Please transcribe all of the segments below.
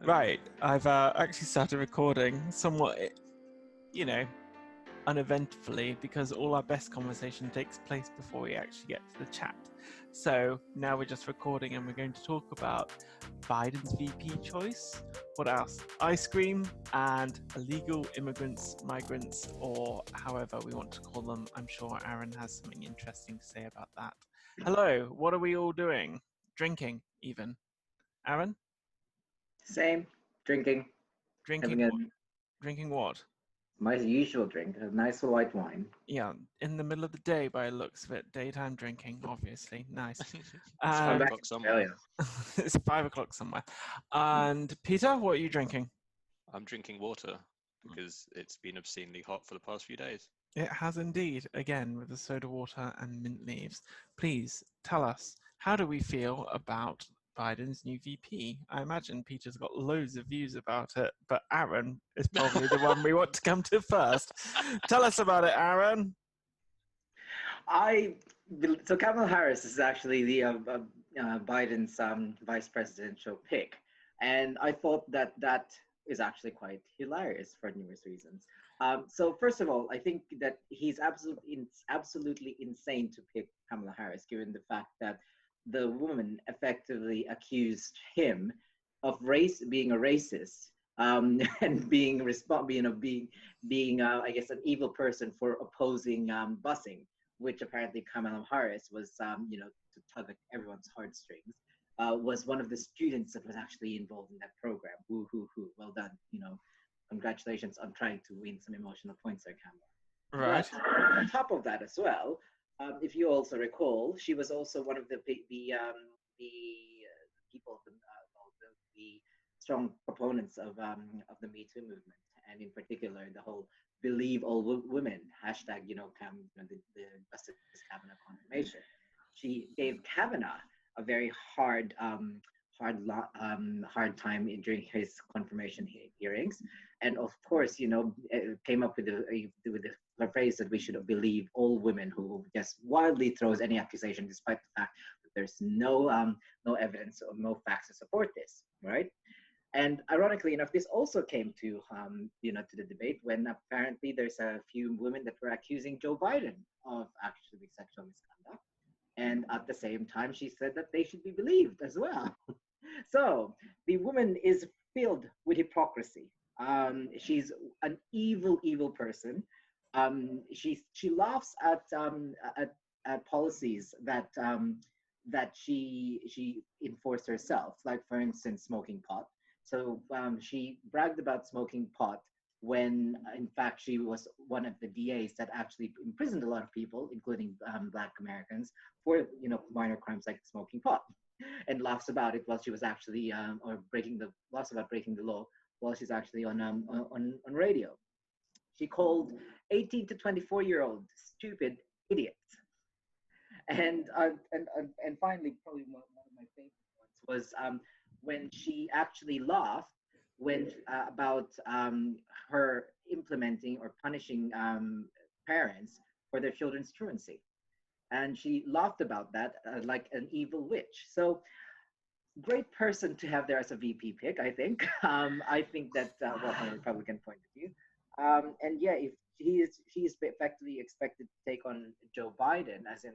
Right, I've actually started recording somewhat, uneventfully because all our best conversation takes place before we actually get to the chat. So now we're just recording and we're going to talk about Biden's VP choice. What else? Ice cream and illegal immigrants, migrants, or however we want to call them. I'm sure Aaron has something interesting to say about that. Hello, what are we all doing? Drinking, even. Aaron? Same. Drinking. Drinking Having what? Drinking what? my usual drink, a nice white wine. Yeah, in the middle of the day by the looks of it. Daytime drinking, obviously. Nice. It's I'm 5 back o'clock in somewhere. Australia. It's 5 o'clock somewhere. And Peter, what are you drinking? I'm drinking water because it's been obscenely hot for the past few days. It has indeed, again, with the soda water and mint leaves. Please tell us, how do we feel about Biden's new VP? I imagine Peter's got loads of views about it, but Aaron is probably the one we want to come to first. Tell us about it, Aaron. So Kamala Harris is actually the Biden's vice presidential pick, and I thought that is actually quite hilarious for numerous reasons. So first of all, I think that he's absolutely insane to pick Kamala Harris, given the fact that the woman effectively accused him of being a racist, and being I guess an evil person for opposing busing, which apparently Kamala Harris was, to tug at everyone's heartstrings, was one of the students that was actually involved in that program. Woo, hoo, hoo. Well done. Congratulations on trying to win some emotional points there, Kamala. Right. But on top of that as well, if you also recall, she was also one of the people, the strong proponents of the Me Too movement, and in particular the whole "Believe All Women" hashtag. The Justice Kavanaugh confirmation. She gave Kavanaugh a very hard time during his confirmation hearings, and of course, came up with the phrase that we should believe all women, who just wildly throws any accusation, despite the fact that there's no evidence or no facts to support this, right? And ironically enough, this also came to to the debate when apparently there's a few women that were accusing Joe Biden of actually sexual misconduct, and at the same time she said that they should be believed as well. So the woman is filled with hypocrisy. She's an evil person. She laughs at policies that she enforced herself, like for instance smoking pot. So she bragged about smoking pot when, in fact, she was one of the DAs that actually imprisoned a lot of people, including Black Americans, for minor crimes like smoking pot, and laughs about it while she was actually laughs about breaking the law while she's actually on radio. She called 18 to 24-year-olds stupid idiots, and finally, probably one of my favorite ones was when she actually laughed about her implementing or punishing parents for their children's truancy. And she laughed about that like an evil witch. So great person to have there as a VP pick, I think. I think that, from a Republican point of view. And yeah, if he is effectively expected to take on Joe Biden, as in,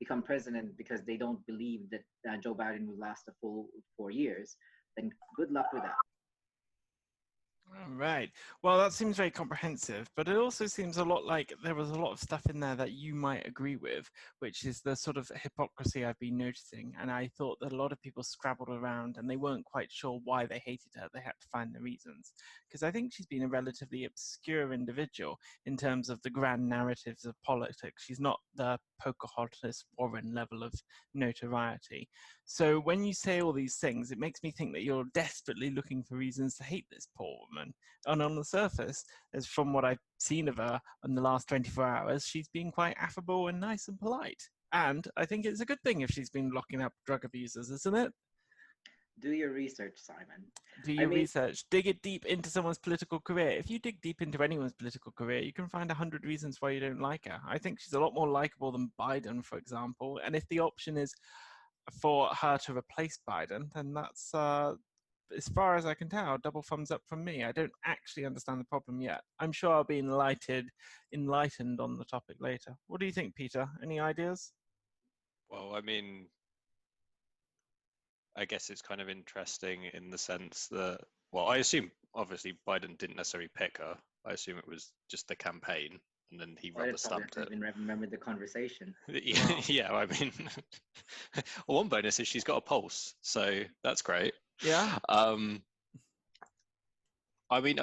become president, because they don't believe that Joe Biden will last a full 4 years, then good luck with that. Right. Well, that seems very comprehensive, but it also seems a lot like there was a lot of stuff in there that you might agree with, which is the sort of hypocrisy I've been noticing. And I thought that a lot of people scrabbled around and they weren't quite sure why they hated her. They had to find the reasons. Because I think she's been a relatively obscure individual in terms of the grand narratives of politics. She's not the Pocahontas Warren level of notoriety. So when you say all these things, it makes me think that you're desperately looking for reasons to hate this poor woman. And on the surface, as from what I've seen of her in the last 24 hours, she's been quite affable and nice and polite. And I think it's a good thing if she's been locking up drug abusers, isn't it? Do your research, Simon. Do your research. Dig it deep into someone's political career. If you dig deep into anyone's political career, you can find 100 reasons why you don't like her. I think she's a lot more likable than Biden, for example. And if the option is for her to replace Biden, then that's as far as I can tell, double thumbs up from me. I don't actually understand the problem yet. I'm sure I'll be enlightened on the topic later. What do you think, Peter? Any ideas? Well, I mean, I guess it's kind of interesting in the sense that, well, I assume obviously Biden didn't necessarily pick her. I assume it was just the campaign, and then he rubber stamped it. I even remember the conversation. Yeah, yeah, I mean, well, one bonus is she's got a pulse, so that's great. Yeah. I mean,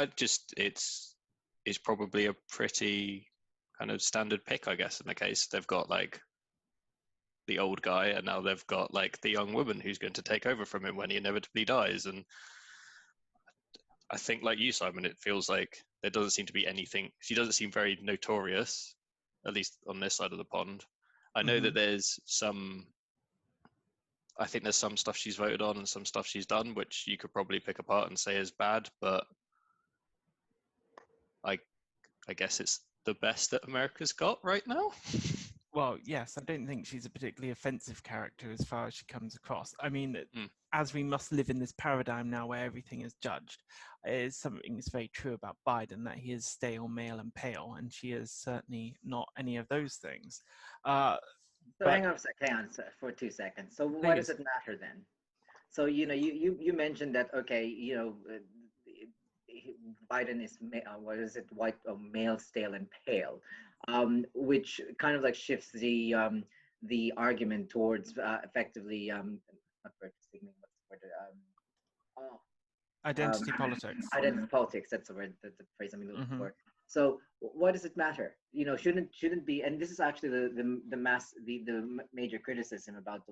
it's probably a pretty kind of standard pick, I guess, in the case. They've got like the old guy, and now they've got like the young woman who's going to take over from him when he inevitably dies. And I think, like you, Simon, it feels like there doesn't seem to be anything. She doesn't seem very notorious, at least on this side of the pond. I know that there's some. I think there's some stuff she's voted on and some stuff she's done, which you could probably pick apart and say is bad, but I guess it's the best that America's got right now. Well, yes, I don't think she's a particularly offensive character as far as she comes across. I mean, as we must live in this paradigm now where everything is judged, is something that's very true about Biden, that he is stale, male, and pale, and she is certainly not any of those things. So hang on for 2 seconds. So why does it matter then? So, you mentioned that, okay, Biden is white, male, stale, and pale, which kind of like shifts the argument towards effectively not purchasing, what's the word? Identity politics. Identity politics. That's the word, the phrase I'm looking for. So why does it matter? Shouldn't be. And this is actually the major criticism about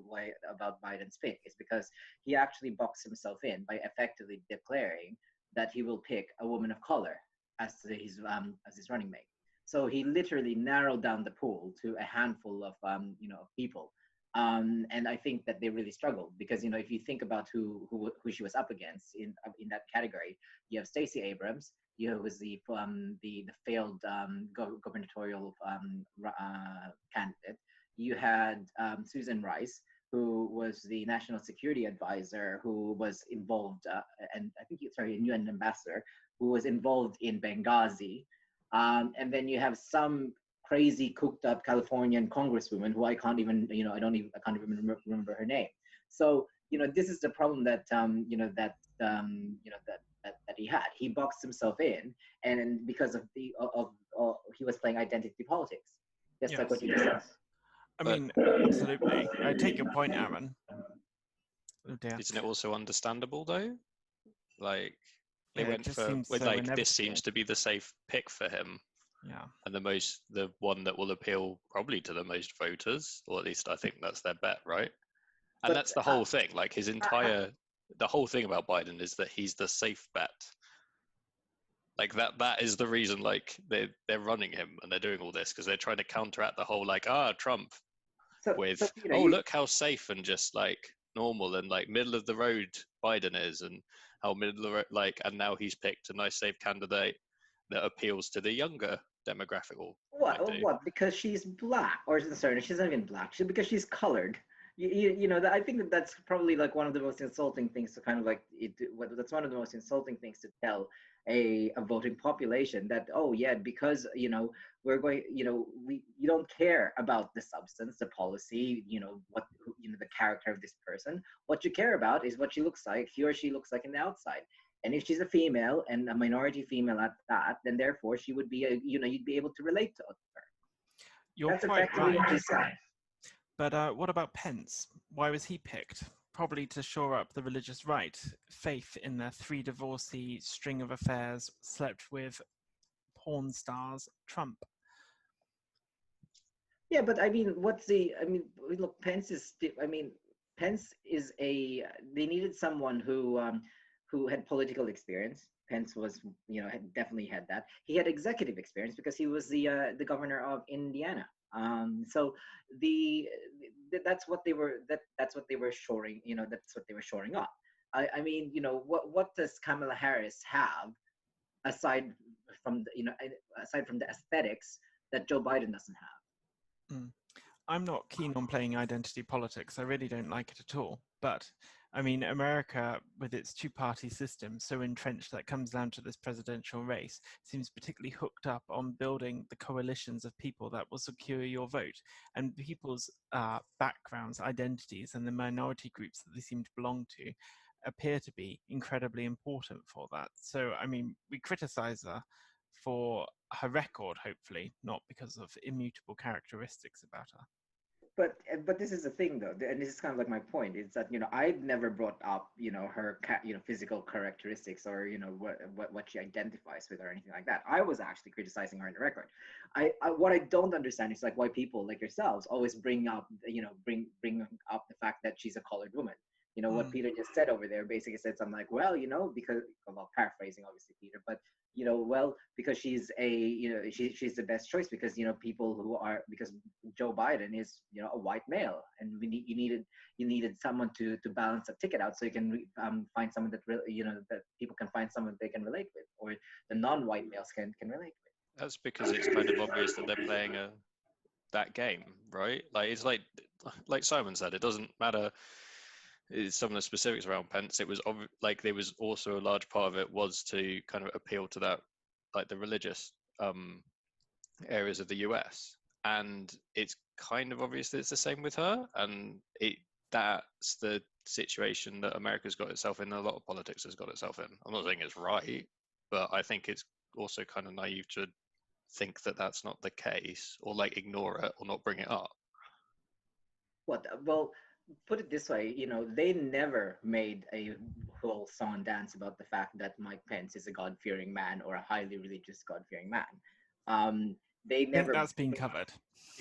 Biden's pick is because he actually boxed himself in by effectively declaring that he will pick a woman of color as his running mate. So he literally narrowed down the pool to a handful of people. And I think that they really struggled because if you think about who she was up against in that category, you have Stacey Abrams, who was the failed gubernatorial candidate. You had Susan Rice, who was the national security advisor, who was involved, and I think UN ambassador, who was involved in Benghazi. And then you have some crazy cooked up Californian congresswoman who I can't even remember her name. So this is the problem that that he had. He boxed himself in, and because of he was playing identity politics, just like what you just said. I mean, absolutely. I take your point, Aaron. Oh dear. Isn't it also understandable though? Like they went for this seems to be the safe pick for him. Yeah. And the one that will appeal probably to the most voters, or at least I think that's their bet, right? And but that's the whole thing. Like the whole thing about Biden is that he's the safe bet. Like that is the reason like they're running him and they're doing all this because they're trying to counteract the whole like Trump look how safe and just like normal and like middle of the road Biden is, and how middle of the road, like, and now he's picked a nice safe candidate that appeals to the younger demographic. What? Because she's black, or sorry, she's not even black. Because she's colored. I think that's probably like one of the most insulting things to kind of like that's one of the most insulting things to tell a voting population that because we're going you don't care about the substance, the policy, the character of this person. What you care about is what he or she looks like in the outside. And if she's a female and a minority female at that, then therefore she would be you'd be able to relate to her. That's effectively what she said. But what about Pence? Why was he picked? Probably to shore up the religious right, faith in their 3 divorcee string of affairs, slept with porn stars, Trump. Yeah, but I mean, look, Pence is they needed someone who had political experience. Pence was, definitely had that. He had executive experience because he was the governor of Indiana. So that's what they were shoring. That's what they were shoring up. I mean, what does Kamala Harris have aside from the aesthetics that Joe Biden doesn't have? I'm not keen on playing identity politics. I really don't like it at all. But I mean, America, with its two-party system so entrenched that it comes down to this presidential race, seems particularly hooked up on building the coalitions of people that will secure your vote, and people's backgrounds, identities, and the minority groups that they seem to belong to appear to be incredibly important for that. So, I mean, we criticize her for her record, hopefully, not because of immutable characteristics about her. But this is the thing though, and this is kind of like my point, is that I've never brought up her physical characteristics, or what she identifies with or anything like that. I was actually criticizing her in the record. What I don't understand is like why people like yourselves always bring up bring up the fact that she's a colored woman. What Peter just said over there basically said something like, well, because, well, paraphrasing obviously Peter, but well, because she's she's the best choice because people who are, because Joe Biden is a white male, and you needed someone to balance the ticket out, so you can find someone that that people can find someone they can relate with, or the non-white males can relate with. That's because it's kind of obvious that they're playing that game, right? Like it's like Simon said, it doesn't matter. Some of the specifics around Pence, it was like there was also a large part of it was to kind of appeal to that, like the religious areas of the US, and it's kind of obvious that it's the same with her, and that's the situation that America's got itself in, a lot of politics has got itself in. I'm not saying it's right, but I think it's also kind of naive to think that that's not the case, or like ignore it or not bring it up. Well, put it this way, they never made a whole song and dance about the fact that Mike Pence is a God-fearing man or a highly religious God-fearing man. They never. I think that's been covered.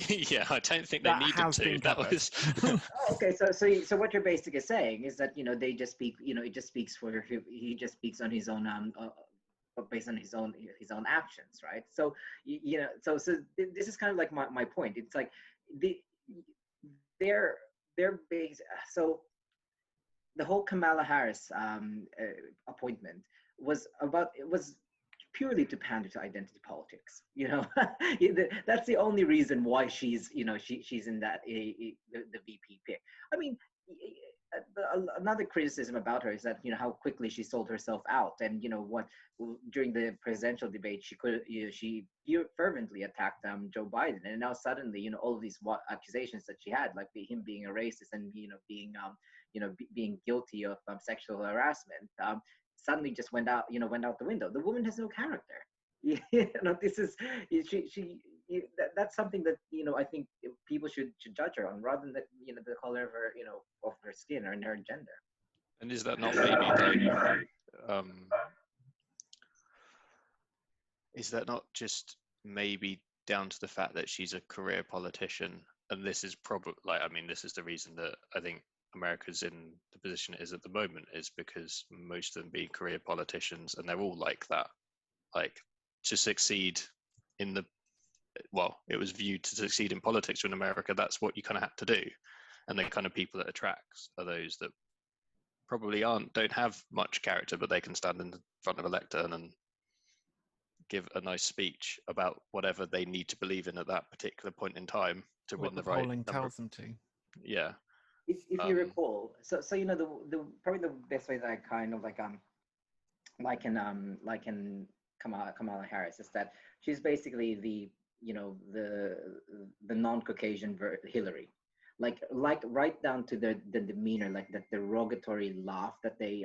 Yeah, I don't think they needed to. That was. Oh, okay, so what you're basically saying is that they just speak. It just speaks for he just speaks on his own based on his own actions, right? So so this is kind of like my point. It's like they're based. So the whole Kamala Harris appointment was purely to pander to identity politics. That's the only reason why she's she's in that the VP pick. I mean, another criticism about her is that how quickly she sold herself out, and what during the presidential debate she fervently attacked Joe Biden, and now suddenly all of these accusations that she had, like him being a racist and being guilty of sexual harassment, suddenly just went out the window. The woman has no character. This is that's something that I think people should judge her on, rather than the color of her of her skin or in her gender. And is that not maybe like is that not just maybe down to the fact that she's a career politician, and this is probably this is the reason that I think America's in the position it is at the moment, is because most of them being career politicians, and they're all like that. Like, to succeed in it was viewed to succeed in politics in America, that's what you kind of had to do. And the kind of people that attracts are those that probably don't have much character, but they can stand in front of a lectern and give a nice speech about whatever they need to believe in at that particular point in time to win the right polling tells them to. Yeah. If you recall, so the probably the best way that I kind of like in Kamala Harris is that she's basically the non-Caucasian Hillary, like right down to the demeanor, like the derogatory laugh that they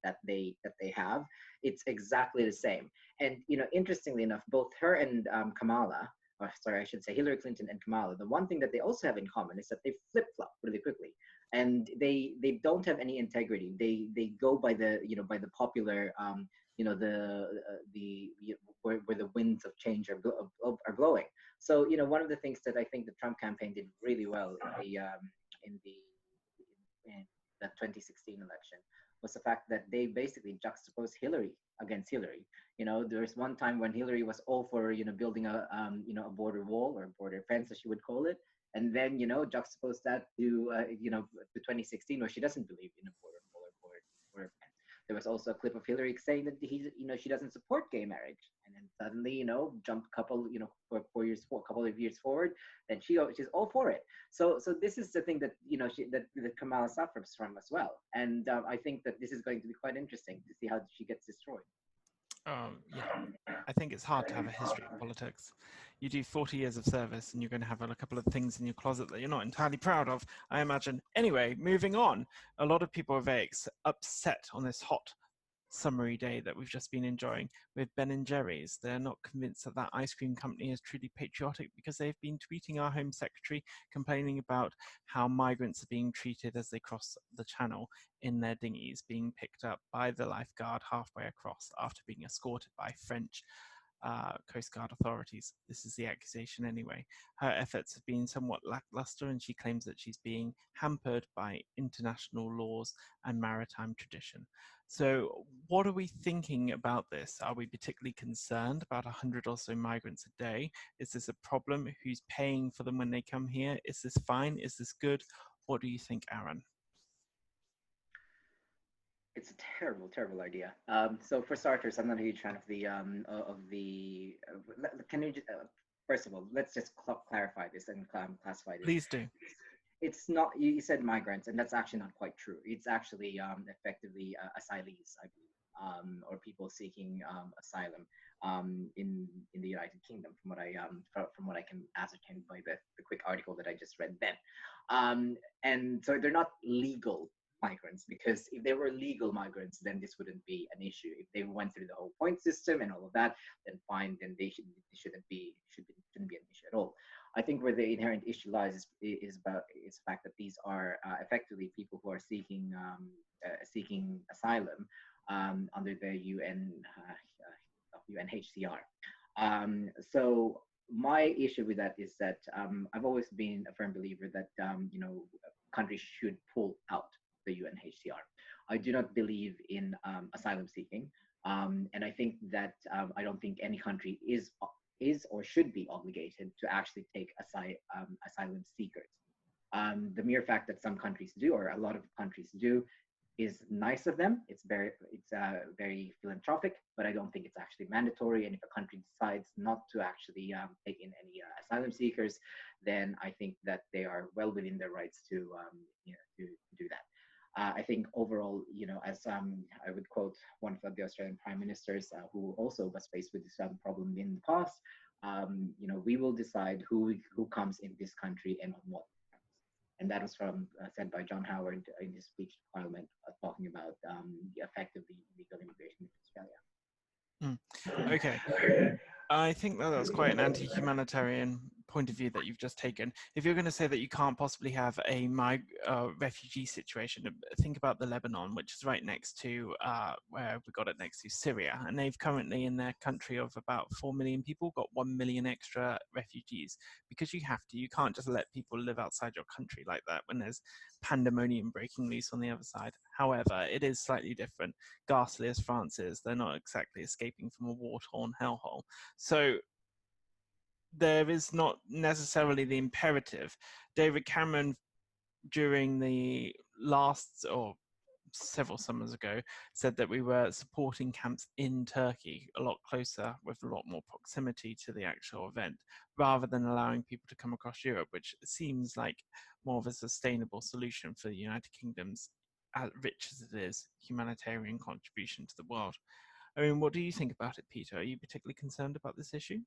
that they have. It's exactly the same. And interestingly enough, both her and Kamala, or sorry, I should say Hillary Clinton and Kamala, the one thing that they also have in common is that they flip-flop really quickly, and they don't have any integrity. They go by the by the popular where the winds of change are blowing. So one of the things that I think the Trump campaign did really well in the 2016 election was the fact that they basically juxtaposed Hillary against Hillary. There's one time when Hillary was all for building a a border wall or border fence, as she would call it, and then juxtapose that to 2016, where she doesn't believe in a border wall or border fence. There was also a clip of Hillary saying that she doesn't support gay marriage, and then suddenly, jumped a couple, for 4 years, a couple of years forward, then she's all for it. So this is the thing that that Kamala suffers from as well, and I think that this is going to be quite interesting to see how she gets destroyed. Yeah, I think it's hard to have a history of politics. You do 40 years of service and you're going to have a couple of things in your closet that you're not entirely proud of, I imagine. Anyway, moving on. A lot of people are very upset on this hot summery day that we've just been enjoying with Ben & Jerry's. They're not convinced that that ice cream company is truly patriotic because they've been tweeting our Home Secretary complaining about how migrants are being treated as they cross the channel in their dinghies, being picked up by the lifeguard halfway across after being escorted by French Coast Guard authorities. This is the accusation anyway. Her efforts have been somewhat lackluster, and she claims that she's being hampered by international laws and maritime tradition. So what are we thinking about this? Are we particularly concerned about 100 or so migrants a day? Is this a problem? Who's paying for them when they come here? Is this fine? Is this good? What do you think, Aaron? It's a terrible, terrible idea. So for starters, I'm not a huge fan of can you just, first of all, let's just clarify this and classify this. Please do. It's not, you said migrants, and that's actually not quite true. It's actually effectively asylees, I believe, or people seeking asylum in the United Kingdom, from what I can ascertain by the quick article that I just read then. And so they're not legal migrants, because if they were legal migrants, then this wouldn't be an issue. If they went through the whole point system and all of that, then fine, then they shouldn't be an issue at all. I think where the inherent issue lies is the fact that these are effectively people who are seeking asylum under the UNHCR. So my issue with that is that I've always been a firm believer that countries should pull out the UNHCR. I do not believe in asylum seeking, and I think that I don't think any country is or should be obligated to actually take asylum seekers. The mere fact that some countries do, or a lot of countries do, is nice of them. It's very philanthropic, but I don't think it's actually mandatory. And if a country decides not to actually take in any asylum seekers, then I think that they are well within their rights to do that. I think overall, as I would quote one of the Australian prime ministers who also was faced with this problem in the past, we will decide who comes in this country and on what terms. And that was said by John Howard in his speech to Parliament, talking about effectively illegal immigration in Australia. Okay. I think that was quite an anti-humanitarian point of view that you've just taken. If you're going to say that you can't possibly have a refugee situation, think about the Lebanon, which is right next to where we got it next to Syria, and they've currently in their country of about 4 million people got 1 million extra refugees, because you have to. You can't just let people live outside your country like that when there's pandemonium breaking loose on the other side. However, it is slightly different. Ghastly as France is, they're not exactly escaping from a war-torn hellhole. So there is not necessarily the imperative. David Cameron, during the last or several summers ago, said that we were supporting camps in Turkey a lot closer with a lot more proximity to the actual event, rather than allowing people to come across Europe, which seems like more of a sustainable solution for the United Kingdom's, as rich as it is, humanitarian contribution to the world. I mean, what do you think about it, Peter? Are you particularly concerned about this issue?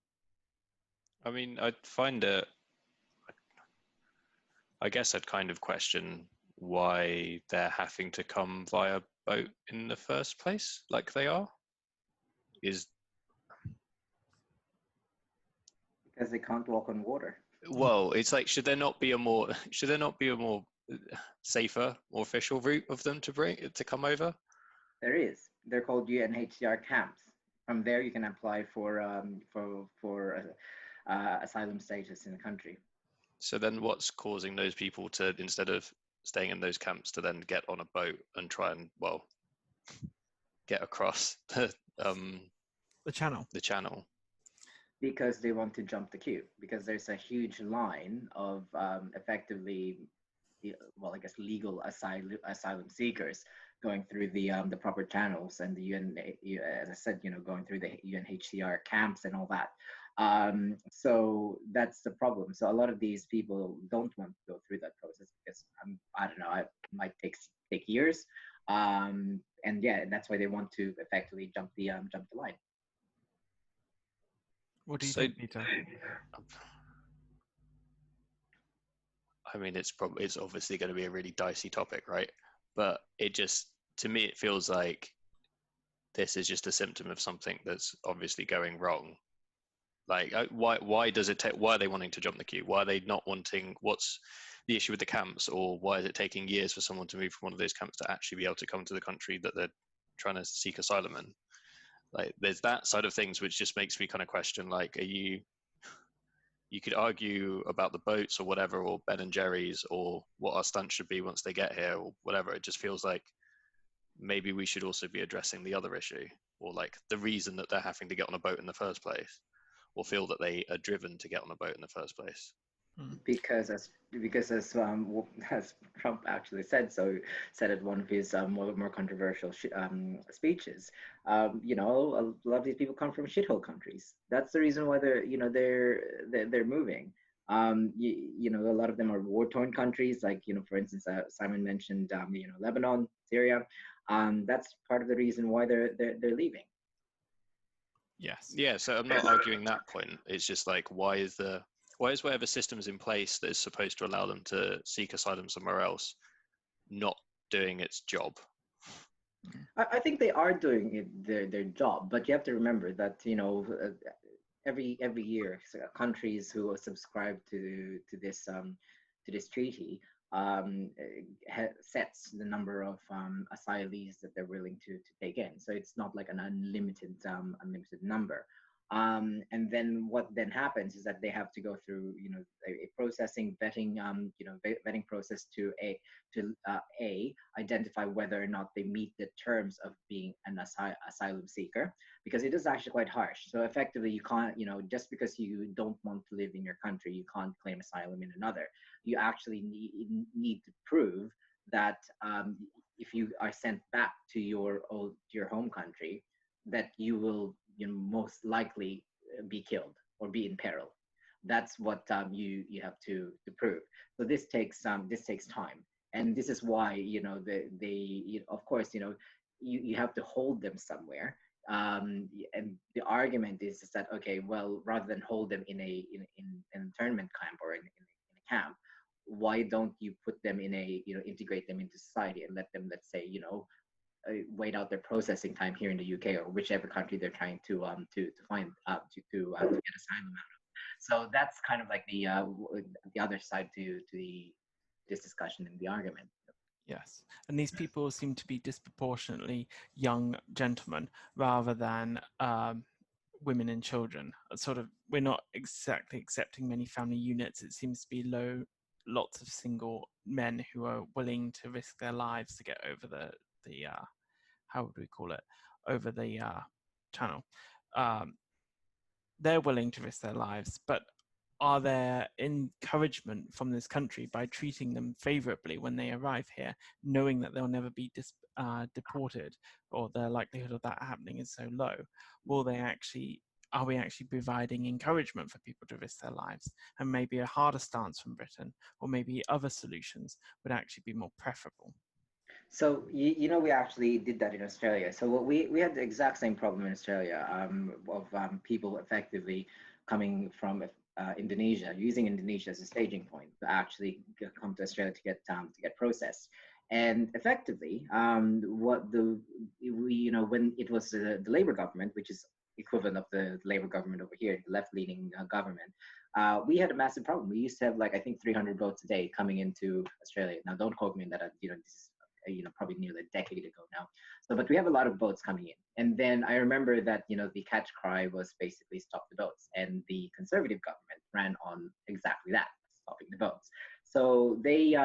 I mean, I'd find it, I guess I'd kind of question why they're having to come via boat in the first place, like they are. Because they can't walk on water. Well, it's like, should there not be a more safer, more official route of them to come over? There is. They're called UNHCR camps. From there, you can apply for asylum status in the country. So then what's causing those people to, instead of staying in those camps, to then get on a boat and try and, well, get across the channel? Because they want to jump the queue, because there's a huge line of effectively, well, I guess legal asylum seekers going through the proper channels and the UN, as I said, going through the UNHCR camps and all that. So that's the problem. So a lot of these people don't want to go through that process because I don't know, it might take years, and yeah, that's why they want to effectively jump the line. What do you So, think, Peter? I mean, it's obviously going to be a really dicey topic, right? But it just, to me, it feels like this is just a symptom of something that's obviously going wrong. Like, why does it take? Why are they wanting to jump the queue? Why are they not wanting? What's the issue with the camps, or why is it taking years for someone to move from one of those camps to actually be able to come to the country that they're trying to seek asylum in? Like, there's that side of things which just makes me kind of question, like, you could argue about the boats or whatever, or Ben and Jerry's, or what our stance should be once they get here, or whatever. It just feels like maybe we should also be addressing the other issue, or like the reason that they're having to get on a boat in the first place, or feel that they are driven to get on a boat in the first place. Because as Trump actually said at one of his more controversial speeches, a lot of these people come from shithole countries. That's the reason why they're moving. A lot of them are war-torn countries, like for instance, Simon mentioned Lebanon, Syria. That's part of the reason why they're leaving. Yes. Yeah, so I'm not arguing that point. It's just like, why is whatever system is in place that is supposed to allow them to seek asylum somewhere else not doing its job? I think they are doing their job, but you have to remember that every year countries who subscribe to this treaty sets the number of asylees that they're willing to take in. So it's not like an unlimited number. And then what then happens is that they have to go through a processing vetting vetting process to identify whether or not they meet the terms of being an asylum seeker, because it is actually quite harsh. So effectively, you can't just because you don't want to live in your country, you can't claim asylum in another. You actually need to prove that if you are sent back to your home country, that you will most likely be killed or be in peril. That's what you have to prove. So this takes time, and this is why they of course you have to hold them somewhere. And the argument is that, okay, well, rather than hold them in an internment camp or in a camp, why don't you put them in integrate them into society and let them, let's say, wait out their processing time here in the UK or whichever country they're trying to find to get asylum out of. So that's kind of like the other side to this discussion and the argument. Yes, and these people seem to be disproportionately young gentlemen rather than women and children. Sort of, we're not exactly accepting many family units. It seems to be lots of single men who are willing to risk their lives to get over the how would we call it, over the channel. They're willing to risk their lives, but are there encouragement from this country by treating them favorably when they arrive here, knowing that they'll never be deported, or the likelihood of that happening is so low? Are we actually providing encouragement for people to risk their lives? And maybe a harder stance from Britain, or maybe other solutions would actually be more preferable. So we actually did that in Australia. So we had the exact same problem in Australia of people effectively coming from Indonesia, using Indonesia as a staging point to actually come to Australia to get processed. And effectively, when it was the Labour government, which is equivalent of the Labour government over here, the left-leaning government, we had a massive problem. We used to have I think 300 boats a day coming into Australia. Now, don't quote me on that. This is probably nearly a decade ago now. So, but we have a lot of boats coming in. And then I remember that, the catch cry was basically stop the boats. And the Conservative government ran on exactly that, stopping the boats. So they,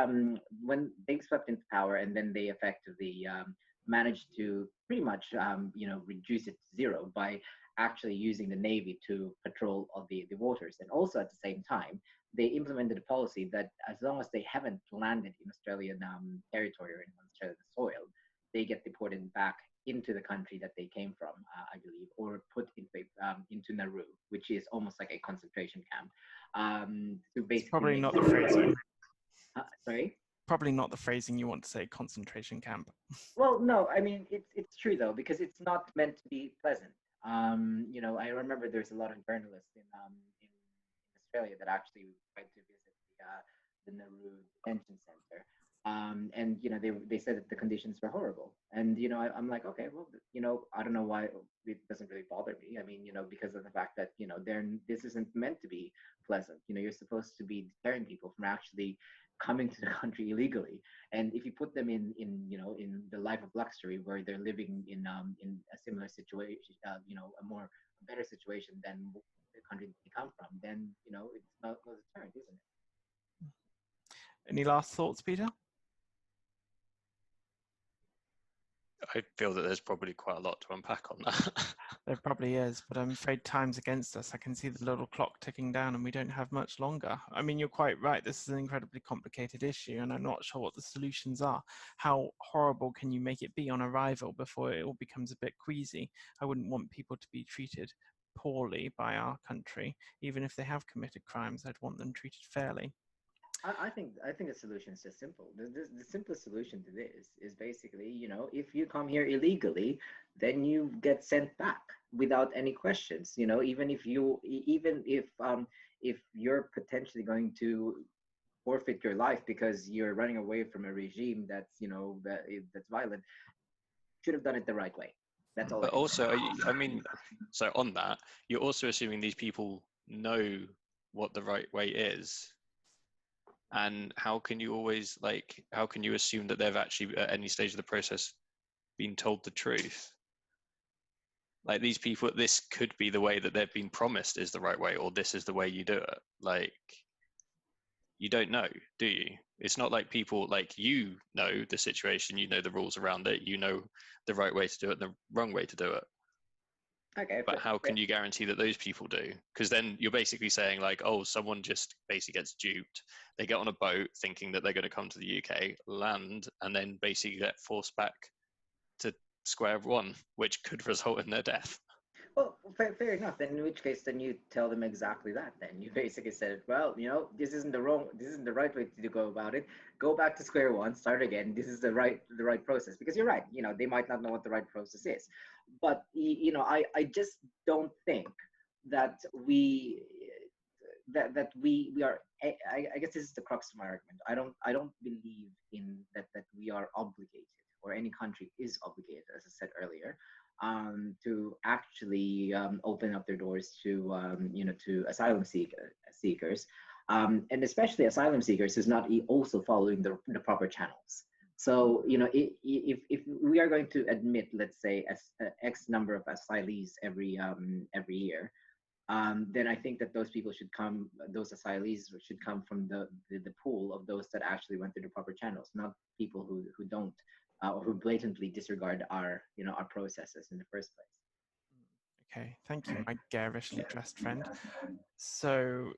when they swept into power, and then they effectively managed to pretty much, reduce it to zero by actually using the Navy to patrol all the waters. And also at the same time, they implemented a policy that as long as they haven't landed in Australian territory or in Australian soil, they get deported back into the country that they came from, I believe, or put into Nauru, which is almost like a concentration camp. To It's basically probably make not the phrasing. sorry. Probably not the phrasing you want to say, concentration camp. Well, no, I mean it's true though, because it's not meant to be pleasant. I remember there's a lot of journalists in Australia that actually tried to visit the Nauru detention center. And they said that the conditions were horrible. And I'm like, okay, well, I don't know why it doesn't really bother me. I mean, because of the fact that this isn't meant to be pleasant. You're supposed to be deterring people from actually coming to the country illegally. And if you put them in the life of luxury, where they're living in a similar situation, a better situation than the country they come from, then it's not a deterrent, isn't it? Any last thoughts, Peter? I feel that there's probably quite a lot to unpack on that. There probably is, but I'm afraid time's against us. I can see the little clock ticking down and we don't have much longer. I mean, you're quite right. This is an incredibly complicated issue and I'm not sure what the solutions are. How horrible can you make it be on arrival before it all becomes a bit queasy? I wouldn't want people to be treated poorly by our country. Even if they have committed crimes, I'd want them treated fairly. I think the solution is just simple. The simplest solution to this is basically, if you come here illegally, then you get sent back without any questions. Even if you're potentially going to forfeit your life because you're running away from a regime that's that's violent, should have done it the right way. That's all. But also, I mean, so on that, you're also assuming these people know what the right way is. And how can you assume that they've actually at any stage of the process been told the truth? Like, these people, this could be the way that they've been promised is the right way, or this is the way you do it. Like, you don't know, do you? It's not like people, like, you know the situation, you know the rules around it, you know the right way to do it and the wrong way to do it. Okay, but how can you guarantee that those people do? Because then you're basically saying, like, oh, someone just basically gets duped. They get on a boat thinking that they're going to come to the UK, land, and then basically get forced back to square one, which could result in their death. Well, fair enough. Then in which case, then you tell them exactly that. Then you basically said, well, this isn't the right way to go about it. Go back to square one, start again. This is the right process. Because you're right. They might not know what the right process is, but I just don't think that we are. I guess this is the crux of my argument. I don't believe in that we are obligated, or any country is obligated, as I said earlier, to actually open up their doors to to asylum seekers, and especially asylum seekers who's not also following the proper channels. So if we are going to admit, let's say, X number of asylees every year, then I think that those asylees should come from the pool of those that actually went through the proper channels, not people who don't. Or who blatantly disregard our processes in the first place. Okay, thank you, my garishly dressed friend. So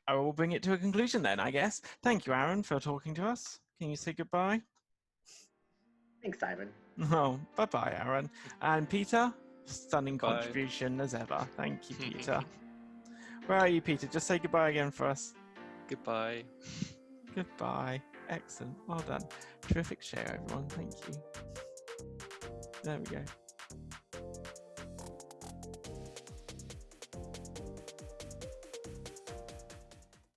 I will bring it to a conclusion then, I guess. Thank you, Aaron, for talking to us. Can you say goodbye? Thanks, Simon. Oh, bye-bye, Aaron. And Peter, stunning contribution as ever. Thank you, Peter. Where are you, Peter? Just say goodbye again for us. Goodbye. Goodbye. Excellent. Well done. Terrific show, everyone. Thank you. There we go.